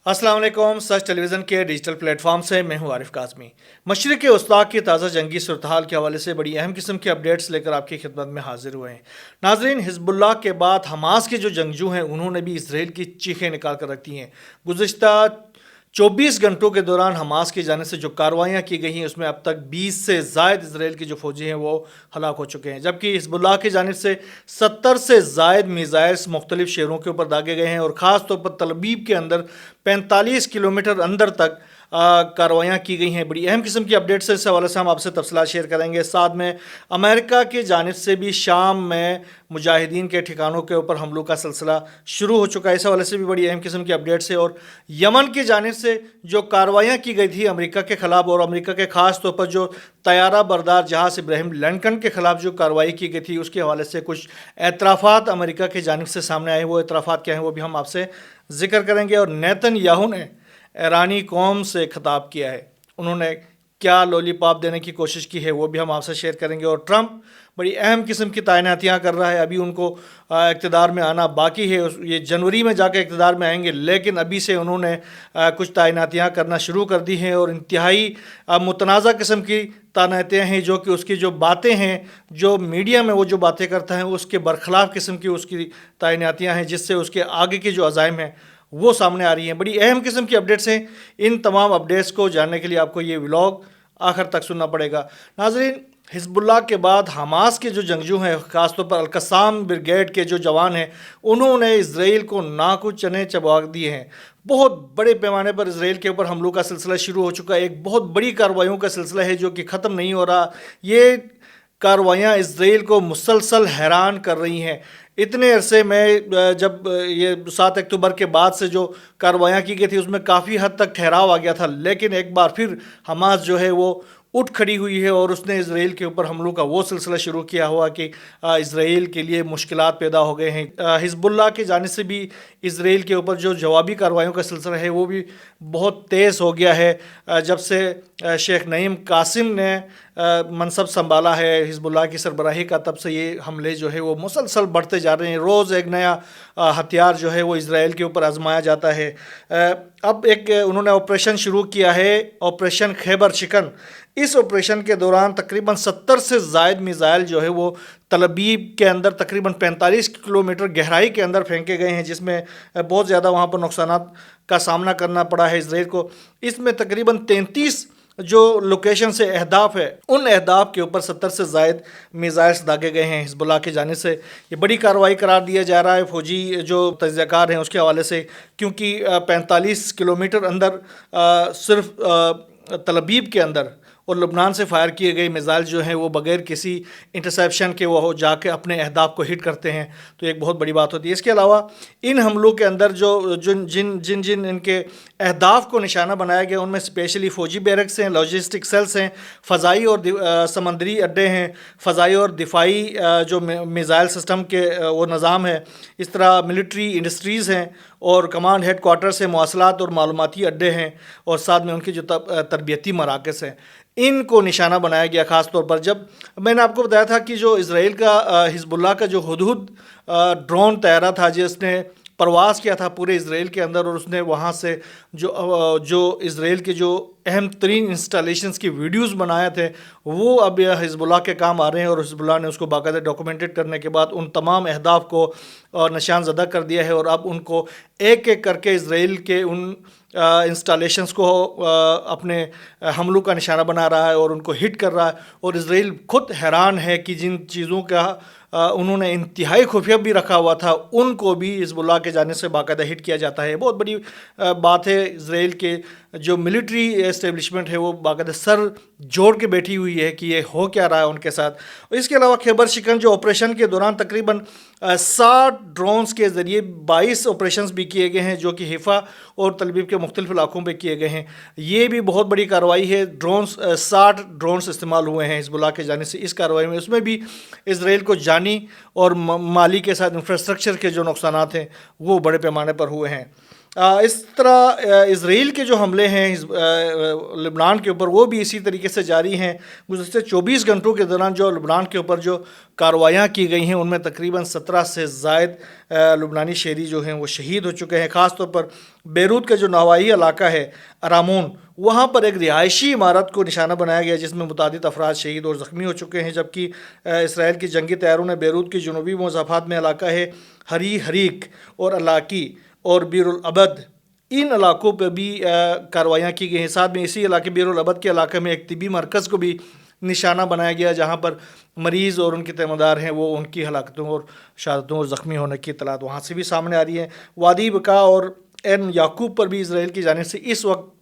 अस्सलाम वालेकुम। सच टेलीविज़न के डिजिटल प्लेटफॉर्म से मैं हूं आरिफ काज़मी। मशरिक़ के वस्ता की ताज़ा जंगी सूरत-ए-हाल के हवाले से बड़ी अहम किस्म की अपडेट्स लेकर आपकी खिदमत में हाजिर हुए हैं। नाज़रीन, हिज़्बुल्लाह के बाद हमास के जो जंगजू हैं उन्होंने भी इसराइल की चीखें निकाल कर रख दी हैं। गुज़िश्ता 24 घंटों के दौरान हमास की जानिब से जो कार्रवाइयाँ की गई हैं उसमें अब तक 20 से ज़ायद इसराइल के जो फ़ौजी हैं वो हलाक हो चुके हैं, जबकि हिज़्बुल्लाह की जानिब से 70 से ज़ायद मिज़ाइल्स मुख्तलिफ़ शहरों के ऊपर दागे गए हैं और ख़ास तौर पर तल अबीब के अंदर 45 किलोमीटर अंदर तक कार्रवाइयाँ की गई हैं। बड़ी अहम किस्म की अपडेट से इस हवाले से हम आपसे तफसीलात शेयर करेंगे। साथ में अमेरिका की जानिब से भी शाम में मुजाहिदीन के ठिकानों के ऊपर हमलों का सिलसिला शुरू हो चुका है, इस हवाले से भी बड़ी अहम किस्म की अपडेट्स है। और यमन की जानिब से जो कार्रवाइयाँ की गई थी अमेरिका के ख़िलाफ़, और अमेरिका के ख़ास तौर पर जो तैयारा बरदार जहाज़ इब्राहिम लिंकन के ख़िलाफ़ जो कार्रवाई की गई थी उसके हवाले से कुछ एतराफ़ात अमेरिका की जानिब से सामने आए। वो एतराफ़ात क्या हैं वो भी हम आपसे ज़िक्र करेंगे। और नेतन्याहू ने ईरानी कौम से खिताब किया है, उन्होंने क्या लॉलीपॉप देने की कोशिश की है वो भी हम आपसे शेयर करेंगे। और ट्रंप बड़ी अहम किस्म की तैनातियाँ कर रहा है, अभी उनको इक़्तिदार में आना बाकी है, ये जनवरी में जाकर इक़्तिदार में आएंगे, लेकिन अभी से उन्होंने कुछ तैनातियाँ करना शुरू कर दी हैं और इंतहाई मुतनाज़ा किस्म की तैनातियाँ हैं, जो कि उसकी जो बातें हैं, जो मीडिया में वो जो बातें करता है उसके बरखिलाफ़ किस्म की उसकी तैनातियाँ हैं, जिससे उसके आगे के जो अज़ाइम हैं वो सामने आ रही हैं। बड़ी अहम किस्म की अपडेट्स हैं। इन तमाम अपडेट्स को जानने के लिए आपको ये व्लॉग आखिर तक सुनना पड़ेगा। नाज़रीन, हिज़्बुल्लाह के बाद हमास के जो जंगजू हैं, ख़ासतौर पर अल-क़स्साम ब्रिगेड के जो जवान हैं, उन्होंने इसराइल को नाकू चने चबा दिए हैं। बहुत बड़े पैमाने पर इसराइल के ऊपर हमलों का सिलसिला शुरू हो चुका है। एक बहुत बड़ी कार्रवाइयों का सिलसिला है जो कि ख़त्म नहीं हो रहा। ये कार्रवाइयाँ इसराइल को मुसलसल हैरान कर रही हैं। इतने अरसे में जब ये 7 अक्टूबर के बाद से जो कार्रवाइयाँ की गई थी उसमें काफ़ी हद तक ठहराव आ गया था, लेकिन एक बार फिर हमास जो है वो उठ खड़ी हुई है और उसने इसराइल के ऊपर हमलों का वो सिलसिला शुरू किया हुआ कि इसराइल के लिए मुश्किलात पैदा हो गए हैं। हिज़्बुल्लाह की जानिब से भी इसराइल के ऊपर जो जवाबी कार्रवाइयों का सिलसिला है वो भी बहुत तेज़ हो गया है। जब से शेख नईम कासिम ने मनसब संभाला है हिज़्बुल्लाह की सरबराही का, तब से ये हमले जो है वो मुसलसल बढ़ते जा रहे हैं। रोज़ एक नया हथियार जो है वो इसराइल के ऊपर आजमाया जाता है। अब एक उन्होंने ऑपरेशन शुरू किया है, ऑपरेशन खैबर शिकन। इस ऑपरेशन के दौरान तकरीबन 70 से ज़ायद मिज़ाइल जो है वो तल अबीब के अंदर तकरीबन 45 किलोमीटर गहराई के अंदर फेंके गए हैं, जिसमें बहुत ज़्यादा वहाँ पर नुकसानात का सामना करना पड़ा है इसराइल को। इसमें तकरीबन 33 जो लोकेशन से अहदाफ है, उन अहदाफ के ऊपर 70 से ज़ायद मिज़ाइल्स दागे गए हैं हिज़्बुल्लाह की जानिब से। ये बड़ी कार्रवाई करार दिया जा रहा है फ़ौजी जो तजज़ियाकार हैं उसके हवाले से, क्योंकि 45 किलोमीटर अंदर सिर्फ तल अबीब के अंदर और लबनान से फायर किए गए मिज़ाइल जो हैं वो बग़ैर किसी इंटरसेप्शन के वो जाके अपने अहदाफ को हिट करते हैं, तो एक बहुत बड़ी बात होती है। इसके अलावा इन हमलों के अंदर जो जिन इनके अहदाफ को निशाना बनाया गया उनमें स्पेशली फ़ौजी बैरक्स हैं, लॉजिस्टिक सेल्स हैं, फ़ज़ाई और समंदरी अड्डे हैं, फ़ज़ाई और दिफाई जो मिज़ाइल सिस्टम के वो निज़ाम है, इस तरह मिलिट्री इंडस्ट्रीज़ हैं और कमांड हेड क्वार्टर से मवासलात और मालूमाती अड्डे हैं, और साथ में उनकी जो तरबियती मराकज़ हैं, इनको निशाना बनाया गया। ख़ास तौर पर जब मैंने आपको बताया था कि जो इसराइल का हिज़्बुल्लाह का जो हुदहुद ड्रोन तैयारा था जिसने प्रवास किया था पूरे इसराइल के अंदर, और उसने वहाँ से जो इसराइल के जो अहम तरीन इंस्टॉलेशंस की वीडियोस बनाए थे वो अब हिज़्बुल्लाह के काम आ रहे हैं, और हिज़्बुल्लाह ने उसको बाकायदा डॉक्यूमेंटेड करने के बाद उन तमाम अहदाफ को निशान ज़दा कर दिया है, और अब उनको एक एक करके इसराइल के उन इंस्टॉलेशंस को अपने हमलों का निशाना बना रहा है और उनको हिट कर रहा है। और इसराइल खुद हैरान है कि जिन चीज़ों का उन्होंने इंतहाई खुफिया भी रखा हुआ था उनको भी हिज़्बुल्लाह के जाने से बाकायदा हिट किया जाता है। बहुत बड़ी बात है। इसराइल के जो मिलिट्री एस्टेब्लिशमेंट है वो बाकायदा सर जोड़ के बैठी हुई है कि ये हो क्या रहा है उनके साथ। इसके अलावा खैबर शिकन जो ऑपरेशन के दौरान तकरीबन 60 ड्रोन्स के ज़रिए 22 ऑपरेशंस भी किए गए हैं, जो कि हिफ़ा और तल अबीब के मुख्तलिफ़ इलाकों में किए गए हैं। ये भी बहुत बड़ी कार्रवाई है। ड्रोन्स 60 ड्रोन्स इस्तेमाल हुए हैं हिज़्बुल्लाह के जाने से इस कार्रवाई में। उसमें भी इसराइल को जानी और माली के साथ इंफ्रास्ट्रक्चर के जो नुकसानात हैं वो बड़े पैमाने पर हुए हैं। اس طرح اسرائیل کے جو حملے ہیں لبنان کے اوپر وہ بھی اسی طریقے سے جاری ہیں. گزشتہ 24 گھنٹوں کے دوران جو لبنان کے اوپر جو کارروائیاں کی گئی ہیں ان میں تقریباً 17 سے زائد لبنانی شہری جو ہیں وہ شہید ہو چکے ہیں. خاص طور پر بیروت کا جو نواحی علاقہ ہے ارامون، وہاں پر ایک رہائشی عمارت کو نشانہ بنایا گیا جس میں متعدد افراد شہید اور زخمی ہو چکے ہیں، جبکہ اسرائیل کی جنگی طیاروں نے بیروت کی جنوبی مضافات میں علاقہ ہے حریق اور علاقی اور بیر العبد، ان علاقوں پہ بھی کارروائیاں کی گئی ہیں. ساتھ میں اسی علاقے بیر العبد کے علاقے میں ایک طبی مرکز کو بھی نشانہ بنایا گیا جہاں پر مریض اور ان کے تیمہ دار ہیں وہ ان کی ہلاکتوں اور شہادتوں اور زخمی ہونے کی اطلاعات وہاں سے بھی سامنے آ رہی ہیں. وادی بقا اور این یعقوب پر بھی اسرائیل کی جانب سے اس وقت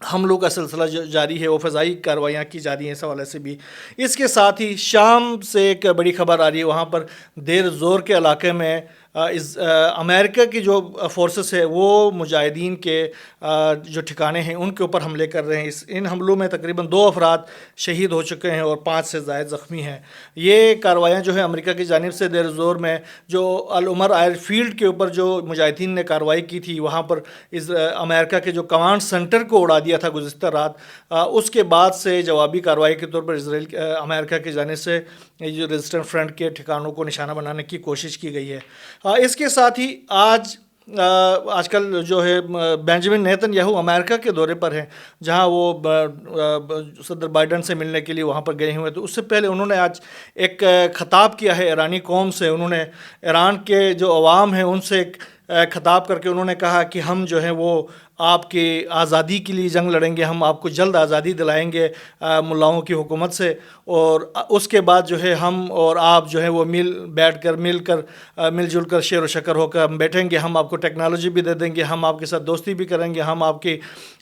حملوں کا سلسلہ جاری ہے، وہ فضائی کارروائیاں کی جا رہی ہیں اس حوالے سے بھی. اس کے ساتھ ہی شام سے ایک بڑی خبر آ رہی ہے، وہاں پر دیر زور کے علاقے میں امریکہ کی جو فورسز ہے وہ مجاہدین کے جو ٹھکانے ہیں ان کے اوپر حملے کر رہے ہیں. ان حملوں میں تقریباً 2 افراد شہید ہو چکے ہیں اور 5 سے زائد زخمی ہیں. یہ کارروائیاں جو ہیں امریکہ کی جانب سے دیر زور میں جو العمر آئر فیلڈ کے اوپر جو مجاہدین نے کارروائی کی تھی، وہاں پر امریکہ کے جو کمانڈ سینٹر کو اڑا دیا تھا گزشتہ رات، اس کے بعد سے جوابی کارروائی کے طور پر امریکہ کی جانب سے جو ریزسٹنٹ فرنٹ کے ٹھکانوں کو نشانہ بنانے کی کوشش کی گئی ہے. اس کے ساتھ ہی آج کل جو ہے بینجامن نیتن یاہو امریکہ کے دورے پر ہیں، جہاں وہ صدر بائیڈن سے ملنے کے لیے وہاں پر گئے ہوئے. تو اس سے پہلے انہوں نے آج ایک خطاب کیا ہے ایرانی قوم سے. انہوں نے ایران کے جو عوام ہیں ان سے ایک خطاب کر کے انہوں نے کہا کہ ہم جو ہیں وہ آپ کی آزادی کے لیے جنگ لڑیں گے، ہم آپ کو جلد آزادی دلائیں گے ملاؤں کی حکومت سے، اور اس کے بعد جو ہے ہم اور آپ جو ہے وہ مل جل کر شیر و شکر ہو کر ہم بیٹھیں گے. ہم آپ کو ٹیکنالوجی بھی دے دیں گے، ہم آپ کے ساتھ دوستی بھی کریں گے، ہم آپ کی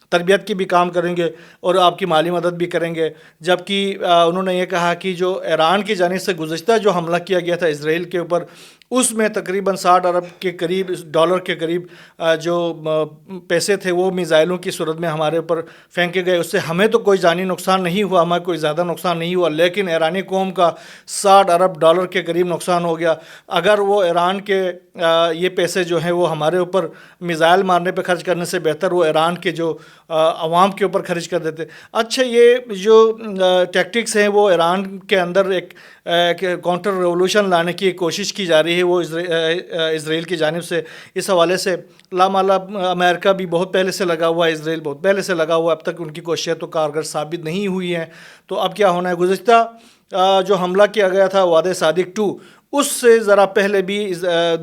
تربیت کی بھی کام کریں گے اور آپ کی مالی مدد بھی کریں گے. جبکہ انہوں نے یہ کہا کہ جو ایران کی جانب سے گزشتہ جو حملہ کیا گیا تھا اسرائیل کے اوپر، اس میں تقریباً 60 ارب کے قریب ڈالر کے قریب جو پیسے تھے وہ میزائلوں کی صورت میں ہمارے اوپر پھینکے گئے. اس سے ہمیں تو کوئی جانی نقصان نہیں ہوا، ہمیں کوئی زیادہ نقصان نہیں ہوا، لیکن ایرانی قوم کا 60 ارب ڈالر کے قریب نقصان ہو گیا. اگر وہ ایران کے یہ پیسے جو ہیں وہ ہمارے اوپر میزائل مارنے پہ خرچ کرنے سے بہتر وہ ایران کے جو عوام کے اوپر خرچ کر دیتے. اچھا، یہ جو ٹیکٹکس ہیں وہ ایران کے اندر ایک کاؤنٹر ریولوشن لانے کی کوشش کی جا رہی ہے وہ اسرائیل کی جانب سے. اس حوالے سے لامالا امریکہ بھی بہت پہلے سے لگا ہوا ہے، اسرائیل بہت پہلے سے لگا ہوا ہے، اب تک ان کی کوششیں تو کارگر ثابت نہیں ہوئی ہیں. تو اب کیا ہونا ہے؟ گزشتہ جو حملہ کیا گیا تھا وعدہ صادق 2، اس سے ذرا پہلے بھی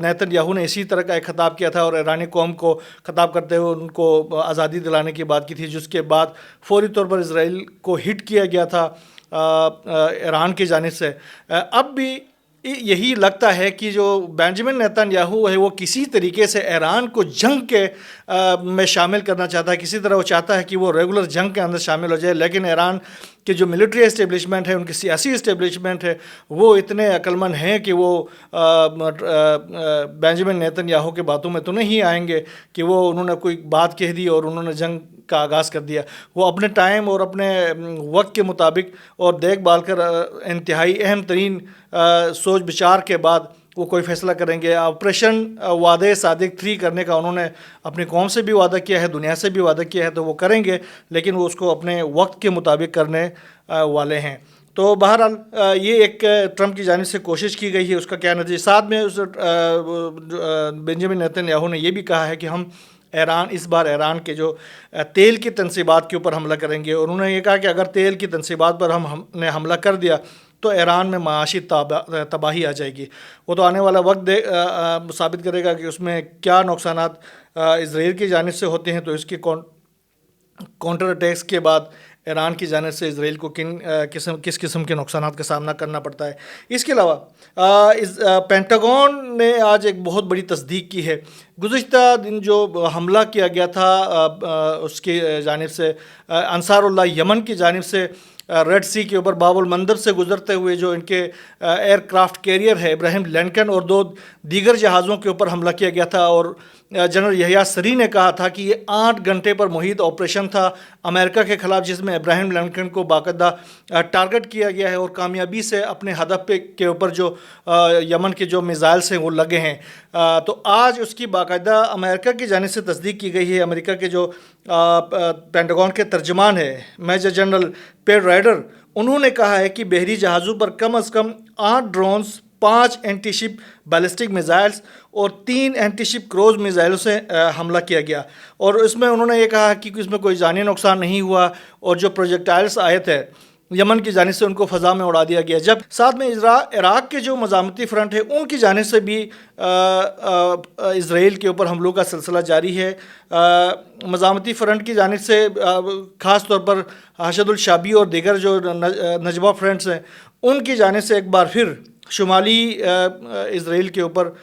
نیتن یاہو نے اسی طرح کا ایک خطاب کیا تھا اور ایرانی قوم کو خطاب کرتے ہوئے ان کو آزادی دلانے کی بات کی تھی، جس کے بعد فوری طور پر اسرائیل کو ہٹ کیا گیا تھا ایران کی جانب سے. اب بھی یہی لگتا ہے کہ جو بینجامن نیتن یاہو ہے وہ کسی طریقے سے ایران کو جنگ کے میں شامل کرنا چاہتا ہے، کسی طرح وہ چاہتا ہے کہ وہ ریگولر جنگ کے اندر شامل ہو جائے. لیکن ایران کے جو ملٹری اسٹیبلشمنٹ ہے، ان کی سیاسی اسٹیبلشمنٹ ہے، وہ اتنے عقل مند ہیں کہ وہ بینجامن نیتن یاہو کے باتوں میں تو نہیں آئیں گے کہ وہ انہوں نے کوئی بات کہہ دی اور انہوں نے جنگ کا آغاز کر دیا. وہ اپنے ٹائم اور اپنے وقت کے مطابق اور دیکھ بھال کر انتہائی اہم ترین سوچ بچار کے بعد وہ کوئی فیصلہ کریں گے. آپریشن وعدہ صادق 3 کرنے کا انہوں نے اپنی قوم سے بھی وعدہ کیا ہے، دنیا سے بھی وعدہ کیا ہے، تو وہ کریں گے، لیکن وہ اس کو اپنے وقت کے مطابق کرنے والے ہیں. تو بہرحال یہ ایک ٹرمپ کی جانب سے کوشش کی گئی ہے، اس کا کیا نتیجہ. ساتھ میں بینجامن نیتن یاہو نے یہ بھی کہا ہے کہ ہم اس بار ایران کے جو تیل کی تنصیبات کے اوپر حملہ کریں گے. اور انہوں نے یہ کہا کہ اگر تیل کی تنصیبات پر ہم نے حملہ کر دیا تو ایران میں معاشی تباہی آ جائے گی. وہ تو آنے والا وقت ثابت کرے گا کہ اس میں کیا نقصانات اسرائیل کی جانب سے ہوتے ہیں. تو اس کی کاؤنٹر اٹیکس کے بعد ایران کی جانب سے اسرائیل کو کس قسم کے نقصانات کا سامنا کرنا پڑتا ہے. اس کے علاوہ پینٹاگون نے آج ایک بہت بڑی تصدیق کی ہے. گزشتہ دن جو حملہ کیا گیا تھا اس کی جانب سے انصار اللہ یمن کی جانب سے ریڈ سی کے اوپر باب المندب سے گزرتے ہوئے جو ان کے ایئر کرافٹ کیریئر ہے ابراہیم لنکن اور 2 دیگر جہازوں کے اوپر حملہ کیا گیا تھا، اور जनरल यहिया सरी ने कहा था कि ये 8 घंटे पर मुहित ऑपरेशन था अमेरिका के ख़िलाफ़, जिसमें इब्राहिम लिंकन को बाकायदा टारगेट किया गया है और कामयाबी से अपने हदफ के ऊपर जो यमन के जो मिज़ाइल्स हैं वो लगे हैं। तो आज उसकी बाकायदा अमेरिका की जानिब से तस्दीक की गई है। अमेरिका के जो पेंटागन के तर्जमान है मेजर जनरल पेट राइडर, उन्होंने कहा है कि बहरी जहाज़ों पर कम अज़ कम 8 drones, 5 anti ship ballistic missiles और 3 एंटी शिप क्रूज़ मिज़ाइलों से हमला किया गया। और इसमें उन्होंने ये कहा कि इसमें कोई जानी नुकसान नहीं हुआ और जो प्रोजेक्टाइल्स आए थे यमन की जानिब से उनको फ़ज़ा में उड़ा दिया गया। जब साथ में इराक़ के जो मज़ामती फ्रंट है उनकी जानिब से भी इसराइल के ऊपर हमलों का सिलसिला जारी है। मज़ामती फ्रंट की जानिब से ख़ास तौर पर हशदुल शाबी और दीगर जो नजवा फ्रंट्स हैं उनकी जानिब से एक बार फिर शुमाली इसराइल के ऊपर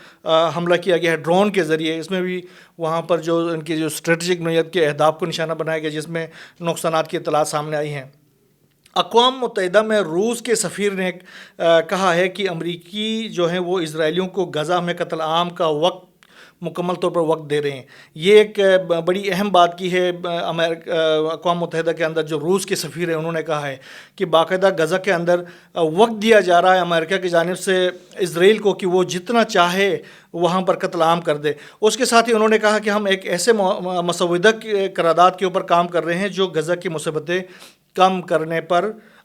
हमला किया गया है ड्रोन के ज़रिए। इसमें भी वहाँ पर जो इनकी जो स्ट्रेटजिक नोयत के अहदाफ को निशाना बनाया गया, जिसमें नुकसानात की इत्तलात सामने आई हैं। अक़वाम मुत्तहिदा में रूस के सफ़ीर ने कहा है कि अमरीकी जो हैं वो इसराइलियों को गज़ा में कत्ल आम का वक्त मुकम्मल तौर पर वक्त दे रहे हैं। ये एक बड़ी अहम बात की है। अक़वाम मुत्तहिदा के अंदर जो रूस के सफ़ीर हैं उन्होंने कहा है कि बाकायदा गज़ा के अंदर वक्त दिया जा रहा है अमेरिका की जानिब से इसराइल को कि वो जितना चाहे वहाँ पर कत्ल आम कर दे। उसके साथ ही उन्होंने कहा कि हम एक ऐसे मसौदा करारदाद के ऊपर काम कर रहे हैं जो गज़ा की मुसीबतें कम करने पर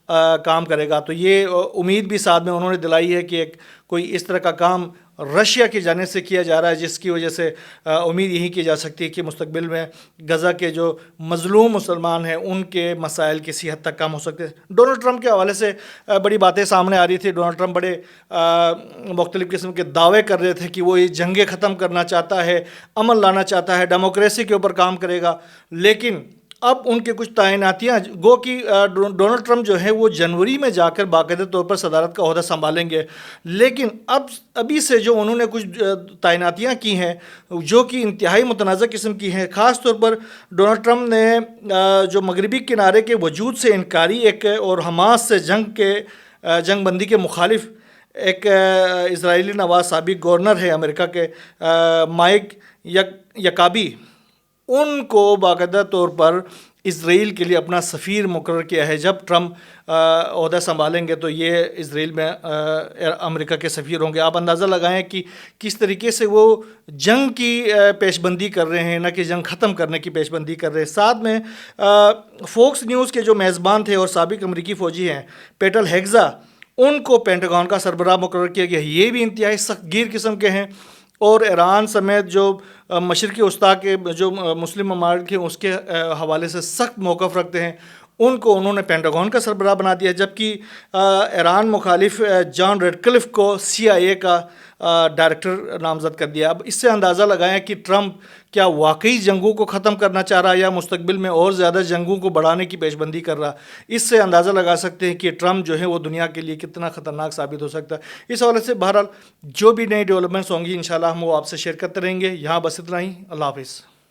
काम करेगा। तो ये उम्मीद भी साथ में उन्होंने दिलाई है कि एक कोई इस तरह का काम रशिया की जानिब से किया जा रहा है, जिसकी वजह से उम्मीद यही की जा सकती है कि मुस्तकबिल में गज़ा के जो मज़लूम मुसलमान हैं उनके मसाइल किसी हद तक कम हो सकते हैं। डोनाल्ड ट्रंप के हवाले से बड़ी बातें सामने आ रही थी। डोनाल्ड ट्रंप बड़े मुख्तलिफ़ किस्म के दावे कर रहे थे कि वो ये जंगें ख़त्म करना चाहता है, अमन लाना चाहता है, डेमोक्रेसी के ऊपर काम करेगा। लेकिन अब उनके कुछ तैनातियाँ गो कि डोनाल्ड ट्रंप जो है वो जनवरी में जाकर बाकायदा तौर पर सदारत का ओहदा संभालेंगे। लेकिन अभी से जो उन्होंने कुछ तैनातियाँ की हैं जो कि इंतहाई मुतनाज़ा किस्म की हैं। ख़ास तौर पर डोनाल्ड ट्रंप ने जो मगरबी किनारे के वजूद से इनकारी एक और हमास से जंग बंदी के मुखालिफ एक इजरायली नवाज साबिक गवर्नर है अमेरिका के माइक यकाबी, उनको बाकायदा तौर पर इसराइल के लिए अपना सफ़ीर मुकर्रर किया है। जब ट्रंप ओहदा संभालेंगे तो ये इसराइल में अमेरिका के सफ़ीर होंगे। आप अंदाज़ा लगाएं कि किस तरीके से वो जंग की पेशबंदी कर रहे हैं, न कि जंग ख़त्म करने की पेशबंदी कर रहे हैं। साथ में फॉक्स न्यूज़ के जो मेज़बान थे और साबिक अमरीकी फ़ौजी हैं पेटल हेग्ज़ा, उनको पेंटागन का सरबराह मुकर्रर किया गया। ये भी इंतहाई सख्तगीर किस्म के हैं और ईरान समेत जो मशरक़ी वस्ता के जो मुस्लिम ममालिक हैं उसके हवाले से सख्त मौक़िफ़ रखते हैं, उनको उन्होंने पेंटागन का सरबराह बना दिया। जबकि ईरान मुखालिफ जॉन रेडक्लिफ को CIA का डायरेक्टर नामज़द कर दिया। अब इससे अंदाज़ा लगाएं कि ट्रंप क्या वाकई जंगों को ख़त्म करना चाह रहा है या मुस्तकबिल में और ज़्यादा जंगों को बढ़ाने की पेशबंदी कर रहा। इससे अंदाज़ा लगा सकते हैं कि ट्रंप जो है वो दुनिया के लिए कितना ख़तरनाक साबित हो सकता है। इस हवाले से बहरहाल जो भी नई डेवलपमेंट्स होंगी इंशाल्लाह हम वो आपसे शेयर करते रहेंगे। यहाँ बस इतना ही। अल्लाह हाफ़िज़।